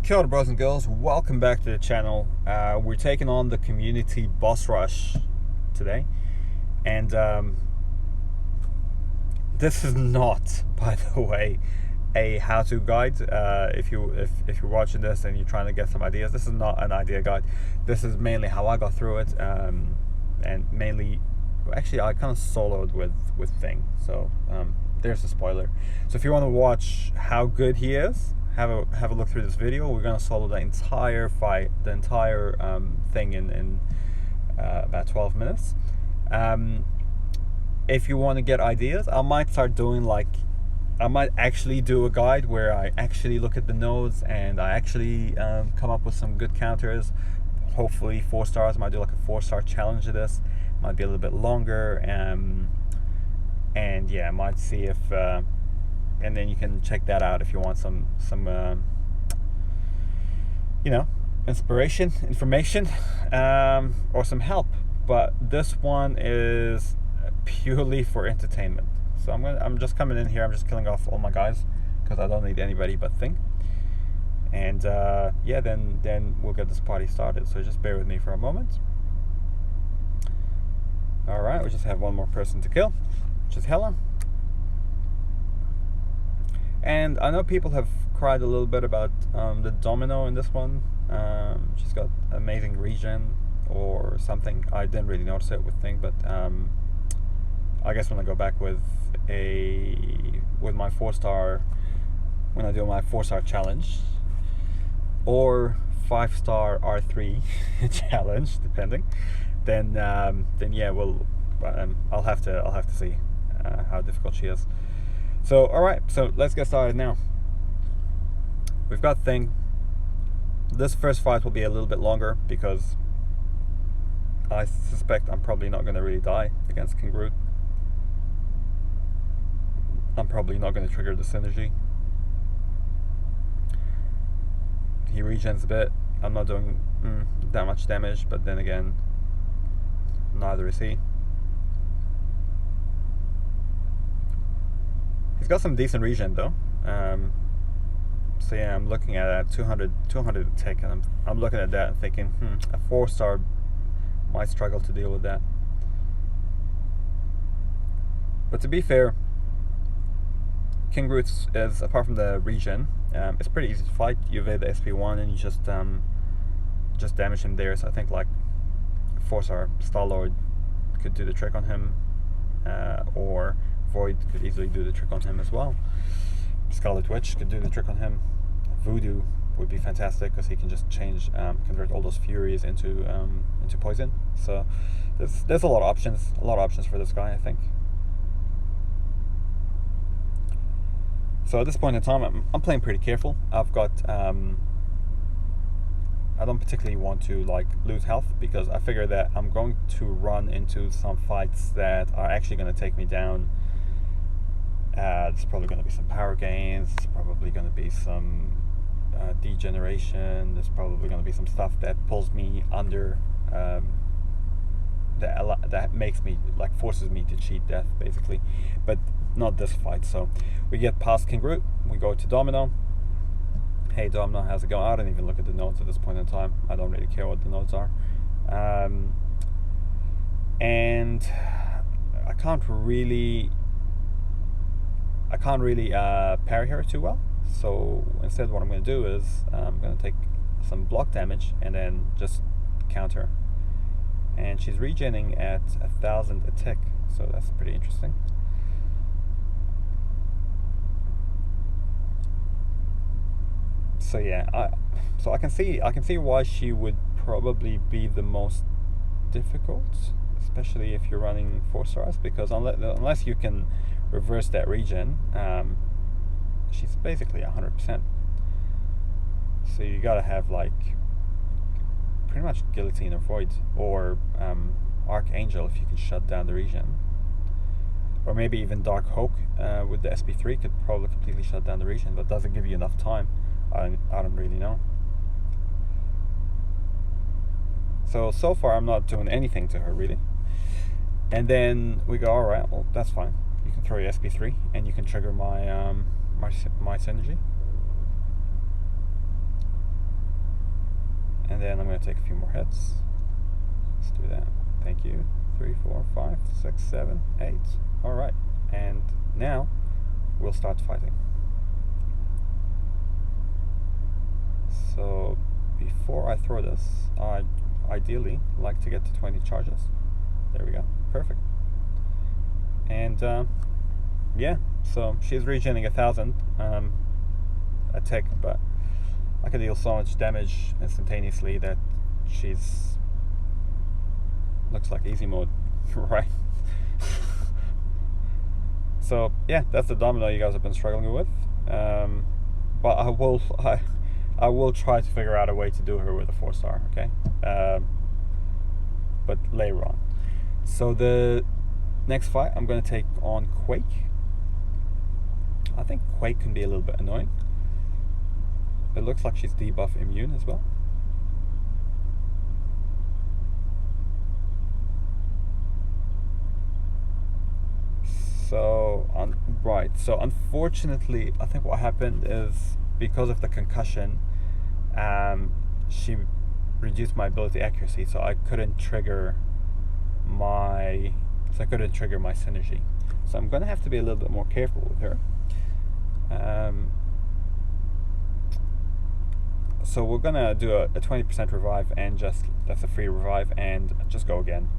Kia ora, bros and girls, welcome back to the channel. We're taking on the community boss rush today, and this is not, by the way, a how-to guide. If you're watching this and you're trying to get some ideas, this is not an idea guide. This is mainly how I got through it, and mainly, actually, I kind of soloed with Thing. So there's a spoiler. So if you want to watch how good he is, have a look through this video. We're gonna solo the entire fight, the entire thing in about 12 minutes. If you want to get ideas, I might start doing I might actually do a guide where I actually look at the nodes and I actually come up with some good counters. Hopefully 4 stars. I might do like a 4-star challenge to this. Might be a little bit longer, and yeah, I might see if and then you can check that out if you want some inspiration, information, or some help. But this one is purely for entertainment. So I'm just coming in here. I'm just killing off all my guys because I don't need anybody but Thing. And yeah, then we'll get this party started. So just bear with me for a moment. All right, we just have one more person to kill, which is Hela. And I know people have cried a little bit about the Domino in this one. She's got amazing regen or something. I didn't really notice it with Thing, but I guess when I go back with my 4-star, when I do my 4-star challenge or 5-star R3 challenge, depending, then yeah, I'll have to see how difficult she is. So, alright, so let's get started now. We've got Thing. This first fight will be a little bit longer because I suspect I'm probably not going to really die against Kingroot. I'm probably not going to trigger the synergy. He regens a bit. I'm not doing that much damage, but then again, neither is he. He's got some decent regen though. So yeah, I'm looking at that 200 attack, and I'm looking at that and thinking, a 4-star might struggle to deal with that. But to be fair, Kingroot is, apart from the regen, it's pretty easy to fight. You evade the SP1 and you just damage him there. So I think like 4-star Star-Lord could do the trick on him, or Void could easily do the trick on him as well. Scarlet Witch could do the trick on him. Voodoo would be fantastic because he can just convert all those furies into poison. So there's a lot of options for this guy, I think. So at this point in time, I'm playing pretty careful. I've got I don't particularly want to lose health because I figure that I'm going to run into some fights that are actually going to take me down. There's probably going to be some power gains. There's probably going to be some degeneration. There's probably going to be some stuff that pulls me under, that makes me forces me to cheat death basically, but not this fight. So we get past Kingroot, we go to Domino. Hey Domino, how's it going? I don't even look at the notes at this point in time. I don't really care what the notes are, and I can't really parry her too well. So instead what I'm going to do is I'm going to take some block damage and then just counter. And she's regening at 1000 attack, so that's pretty interesting. So yeah, I can see why she would probably be the most difficult, especially if you're running 4 stars, because unless you can reverse that regen, she's basically 100%. So you gotta have pretty much Guillotine or Void, or Archangel if you can shut down the regen, or maybe even Dark Hulk with the SP3 could probably completely shut down the regen, but does it give you enough time? I don't really know. So far I'm not doing anything to her really. And then we go, alright, well that's fine. You can throw your SP3 and you can trigger my synergy. And then I'm going to take a few more hits. Let's do that. Thank you. 3, 4, 5, 6, 7, 8. Alright. And now we'll start fighting. So before I throw this, I'd ideally like to get to 20 charges. There we go. Perfect. And yeah, so she's regenerating 1,000 a tick, but I can deal so much damage instantaneously that she's looks like easy mode, right? So yeah, that's the domino you guys have been struggling with. But I will try to figure out a way to do her with a 4-star, okay? But later on. So the next fight, I'm going to take on Quake. I think Quake can be a little bit annoying. It looks like she's debuff immune as well. So, right, so unfortunately, I think what happened is because of the concussion, she reduced my ability accuracy, so I couldn't trigger my synergy. So I'm gonna have to be a little bit more careful with her. So we're gonna do a 20% revive, and that's a free revive, and just go again.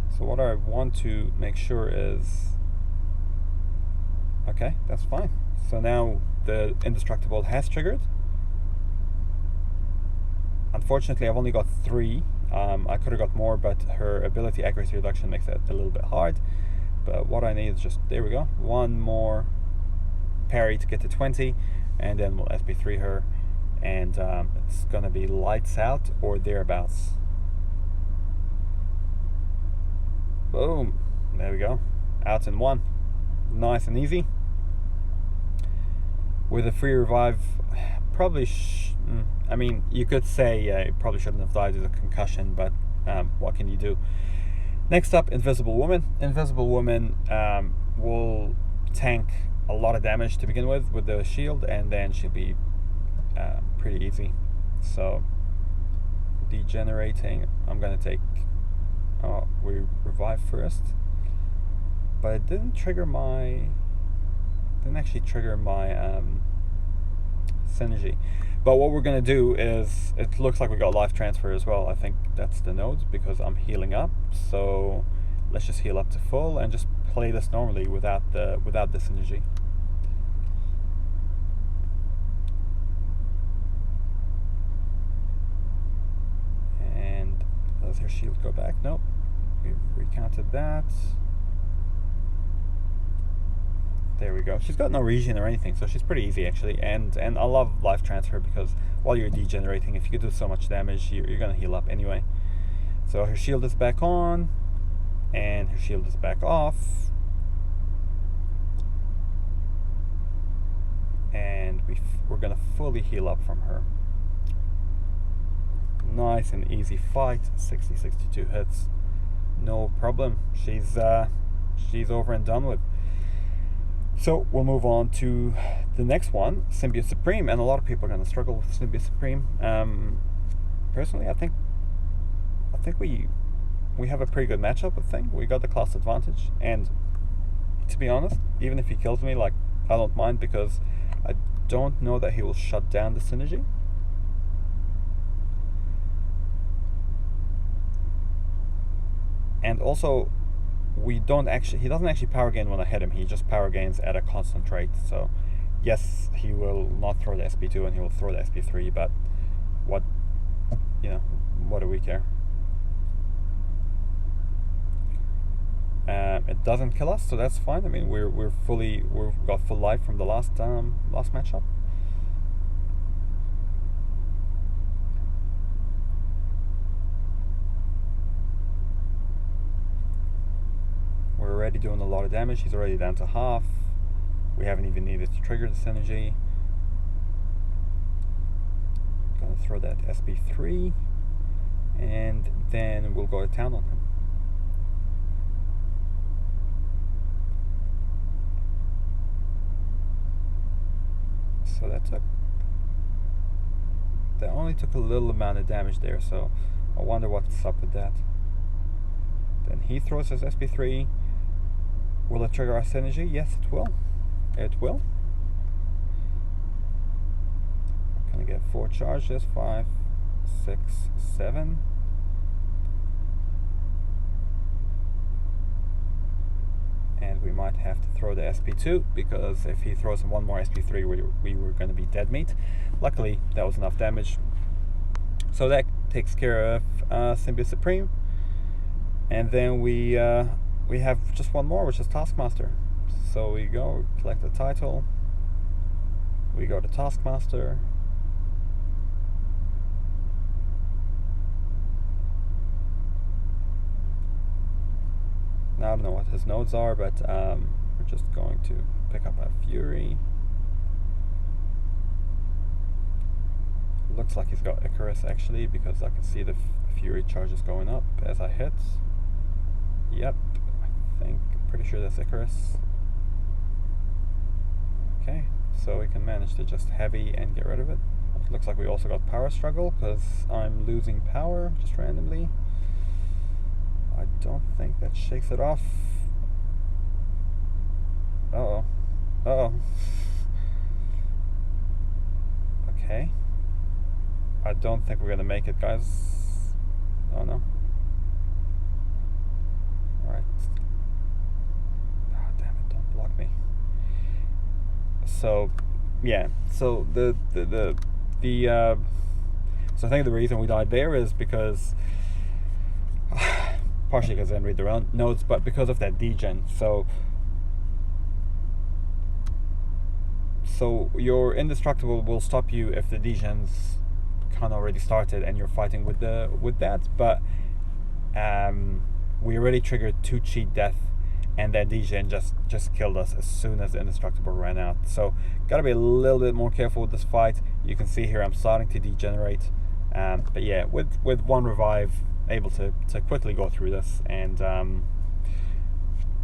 So what I want to make sure is, okay, that's fine. So now the indestructible has triggered. Unfortunately, I've only got 3. I could have got more, but her ability accuracy reduction makes it a little bit hard. But what I need is just, there we go, 1 more parry to get to 20, and then we'll SP3 her, and it's gonna be lights out or thereabouts. Boom, there we go, out in 1, nice and easy. With a free revive, probably I mean, you could say probably shouldn't have died as a concussion, but what can you do? Next up, Invisible Woman. Invisible Woman will tank a lot of damage to begin with the shield, and then she'll be pretty easy. So degenerating, I'm gonna take, we revive first, but it didn't actually trigger my synergy. But what we're going to do is, it looks like we got life transfer as well. I think that's the nodes because I'm healing up. So let's just heal up to full and just play this normally without the synergy. And does her shield go back? Nope. We've recounted that. There we go. She's got no regen or anything, so she's pretty easy actually. And I love life transfer because while you're degenerating, if you do so much damage, you're gonna heal up anyway. So her shield is back on, and her shield is back off, and we're gonna fully heal up from her. Nice and easy fight. 60-62 hits, no problem. She's over and done with. So we'll move on to the next one, Symbiote Supreme, and a lot of people are going to struggle with Symbiote Supreme. Personally, I think we have a pretty good matchup with Thing. We got the class advantage, and to be honest, even if he kills me, like, I don't mind because I don't know that he will shut down the synergy. And also, he doesn't actually power gain when I hit him. He just power gains at a constant rate. So yes, he will not throw the SP2 and he will throw the SP3, but what do we care? It doesn't kill us, so that's fine. I mean, we've got full life from the last matchup. We're already doing a lot of damage. He's already down to half. We haven't even needed to trigger the synergy. Gonna throw that SP3, and then we'll go to town on him. So that took They only took a little amount of damage there, so I wonder what's up with that. Then he throws his SP3. Will it trigger our synergy? Yes, it will. It will. Can I get 4 charges? 5, 6, 7. And we might have to throw the SP2, because if he throws one more SP3, we were going to be dead meat. Luckily, that was enough damage. So that takes care of Symbiote Supreme. And then we have just one more, which is Taskmaster. So we go, select the title. We go to Taskmaster. Now I don't know what his nodes are, but we're just going to pick up a Fury. Looks like he's got Icarus actually, because I can see the Fury charges going up as I hit. Yep, I'm pretty sure that's Icarus. Okay, so we can manage to just heavy and get rid of it. It looks like we also got Power Struggle, because I'm losing power just randomly. I don't think that shakes it off. Uh-oh. Uh-oh. Okay. I don't think we're gonna make it, guys. Oh no. Alright. Oh, damn it, don't block me. So, yeah. So so I think the reason we died there is because partially because I didn't read the notes, but because of that degen. So your indestructible will stop you if the degens kind of already started and you're fighting with that. But we already triggered 2 cheat death, and that degen just killed us as soon as the indestructible ran out. So gotta be a little bit more careful with this fight. You can see here I'm starting to degenerate, but yeah, with 1 revive, able to quickly go through this and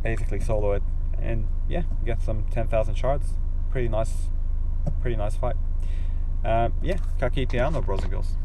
basically solo it, and yeah, get some 10,000 shards. Pretty nice fight. Yeah, ka kite igjen, bros and girls.